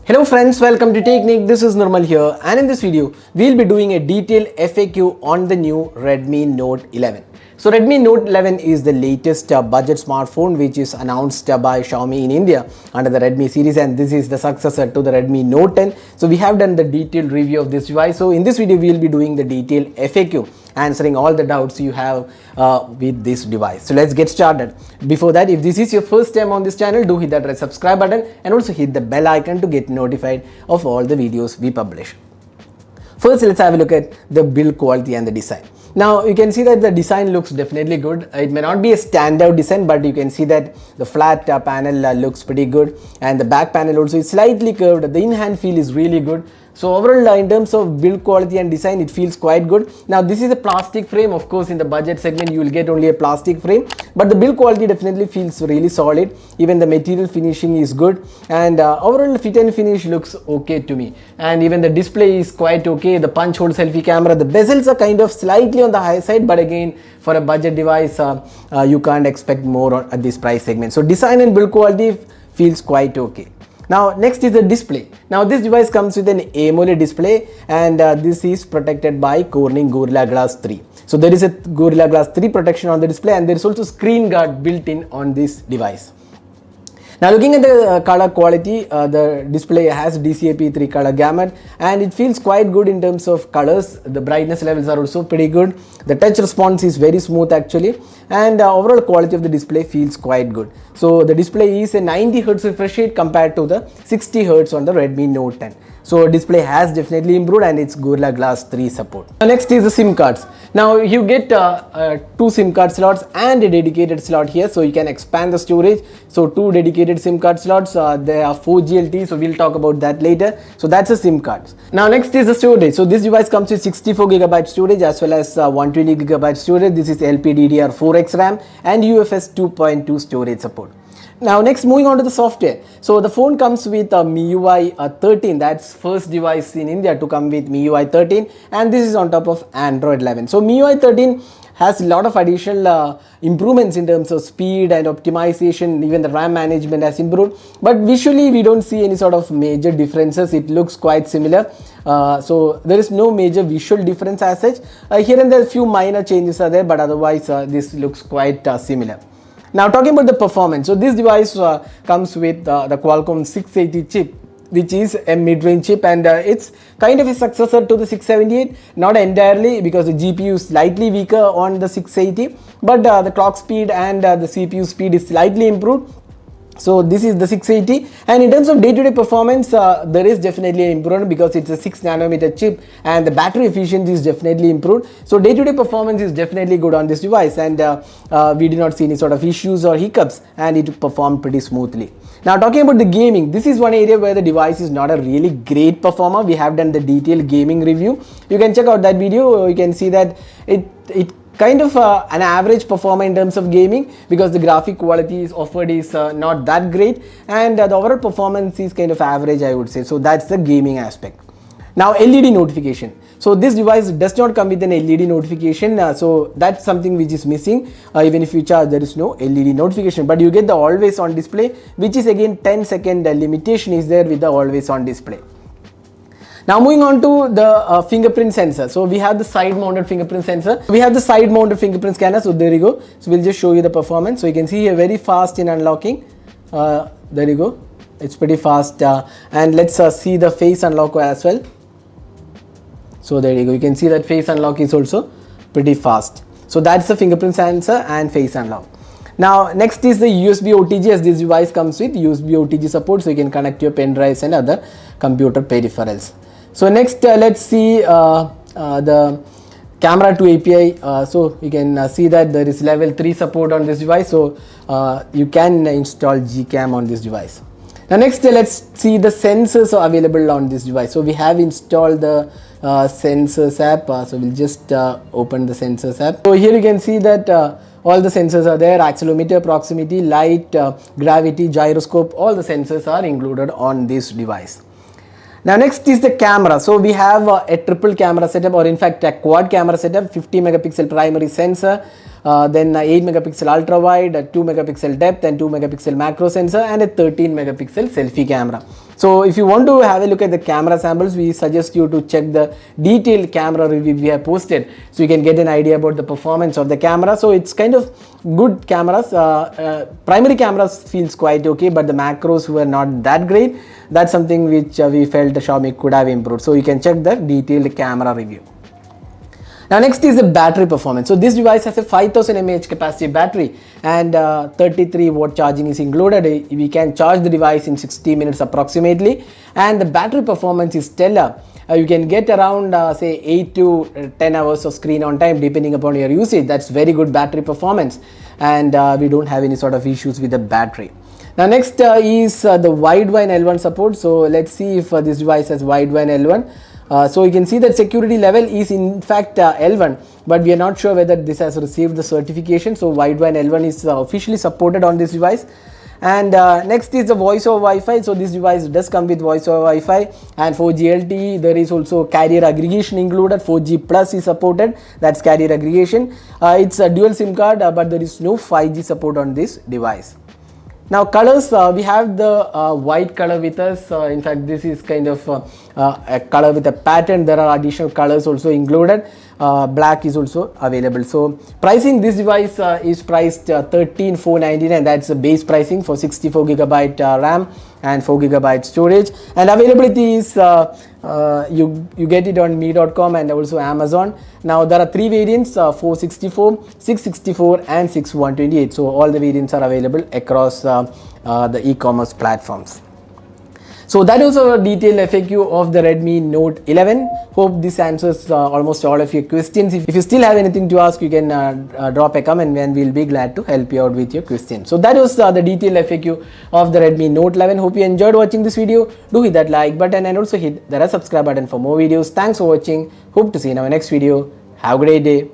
Hello friends, welcome to Technique. This is Nirmal here, and in this video we'll be doing a detailed FAQ on the new Redmi Note 11. So Redmi Note 11 is the latest budget smartphone which is announced by Xiaomi in India under the Redmi series, and this is the successor to the Redmi Note 10. So we have done the detailed review of this device. So in this video we'll be doing the detailed FAQ, answering all the doubts you have with this device. So let's get started. Before that, if this is your first time on this channel, do hit that red subscribe button and also hit the bell icon to get notified of all the videos we publish. First, let's have a look at the build quality and the design. Now you can see that the design looks definitely good. It may not be a standout design, but you can see that the flat panel looks pretty good, and the back panel also is slightly curved. The in-hand feel is really good. So overall, in terms of build quality and design, it feels quite good. Now this is a plastic frame. Of course, in the budget segment you will get only a plastic frame, but the build quality definitely feels really solid. Even the material finishing is good, and overall fit and finish looks okay to me. And even the display is quite okay. The punch hole selfie camera, the bezels are kind of slightly on the high side, but again, for a budget device you can't expect more at this price segment. So design and build quality feels quite okay. Now next is the display. Now this device comes with an AMOLED display, and this is protected by Corning Gorilla Glass 3. So there is a Gorilla Glass 3 protection on the display, and there is also screen guard built in on this device. Now looking at the color quality, the display has DCI-P3 color gamut, and it feels quite good in terms of colors. The brightness levels are also pretty good. The touch response is very smooth actually, and overall quality of the display feels quite good. So the display is a 90 Hz refresh rate compared to the 60 Hz on the Redmi Note 10. So display has definitely improved, and it's Gorilla Glass 3 support. Next is the SIM cards. Now you get two SIM card slots and a dedicated slot here, so you can expand the storage. So two dedicated SIM card slots, there are 4G LTE, so we'll talk about that later. So that's the SIM cards. Now next is the storage. So this device comes with 64GB storage as well as 120GB storage. This is LPDDR4X RAM and UFS 2.2 storage support. Now next, moving on to the software. So the phone comes with MIUI 13. That's first device in India to come with MIUI 13, and this is on top of Android 11. So MIUI 13 has a lot of additional improvements in terms of speed and optimization. Even the RAM management has improved, but visually we don't see any sort of major differences. It looks quite similar. So there is no major visual difference as such. Here and there a few minor changes are there, but otherwise this looks quite similar. Now talking about the performance, so this device comes with the Qualcomm 680 chip, which is a mid-range chip, and it's kind of a successor to the 678, not entirely, because the GPU is slightly weaker on the 680, but the clock speed and the CPU speed is slightly improved. So this is the 680, and in terms of day-to-day performance, there is definitely an improvement because it's a 6nm chip, and the battery efficiency is definitely improved. So day-to-day performance is definitely good on this device, and we did not see any sort of issues or hiccups, and it performed pretty smoothly. Now talking about the gaming, this is one area where the device is not a really great performer. We have done the detailed gaming review. You can check out that video. You can see that it kind of an average performer in terms of gaming, because the graphic quality is offered is not that great, and the overall performance is kind of average, I would say. So that's the gaming aspect. Now LED notification. So this device does not come with an LED notification, so that's something which is missing. Even if you charge, there is no LED notification, but you get the always on display, which is again 10-second limitation is there with the always on display. Now moving on to the fingerprint sensor. So we have the side mounted fingerprint sensor. We have the side mounted fingerprint scanner. So there you go. So we'll just show you the performance. So you can see here very fast in unlocking. There you go. It's pretty fast. And let's see the face unlock as well. So there you go. You can see that face unlock is also pretty fast. So that's the fingerprint sensor and face unlock. Now next is the USB OTG, as this device comes with USB OTG support, so you can connect your pen drives and other computer peripherals. So next let's see the camera to API. So you can see that there is level 3 support on this device, so you can install GCam on this device. Now next let's see the sensors available on this device. So we have installed the sensors app, so we'll just open the sensors app. So here you can see that all the sensors are there: accelerometer, proximity, light, gravity, gyroscope. All the sensors are included on this device. Now next is the camera. So we have a triple camera setup, or in fact a quad camera setup, 50 megapixel primary sensor, then 8 megapixel ultra wide, 2 megapixel depth and 2 megapixel macro sensor, and a 13 megapixel selfie camera. So if you want to have a look at the camera samples, we suggest you to check the detailed camera review we have posted, so you can get an idea about the performance of the camera. So it's kind of good cameras. Primary cameras feels quite okay, but the macros were not that great. That's something which we felt Xiaomi could have improved. So you can check the detailed camera review. Now next is the battery performance. So this device has a 5000 mAh capacity battery and 33 watt charging is included. We can charge the device in 60 minutes approximately, and the battery performance is stellar. You can get around say 8 to 10 hours of screen on time depending upon your usage. That's very good battery performance, and we don't have any sort of issues with the battery. Now next is the Widevine L1 support. So let's see if this device has Widevine L1. So you can see that security level is in fact L1, but we are not sure whether this has received the certification. So Widevine L1 is officially supported on this device. And next is the voice over Wi-Fi. So this device does come with voice over Wi-Fi and 4G LTE. There is also carrier aggregation included. 4G plus is supported. That's carrier aggregation. It's a dual SIM card, but there is no 5G support on this device. Now colors, we have the white color with us. In fact, this is kind of a color with a pattern. There are additional colors also included. Black is also available. So pricing, this device is priced 13,499. That's the base pricing for 64 gigabyte RAM and 4 gigabyte storage. And availability is you get it on me.com and also Amazon. Now there are three variants, 464, 664 and 6128. So all the variants are available across the e-commerce platforms. So that was our detailed FAQ of the Redmi Note 11. Hope this answers almost all of your questions. If you still have anything to ask, you can drop a comment and we'll be glad to help you out with your questions. So that was the detailed FAQ of the Redmi Note 11. Hope you enjoyed watching this video. Do hit that like button and also hit the subscribe button for more videos. Thanks for watching. Hope to see you in our next video. Have a great day.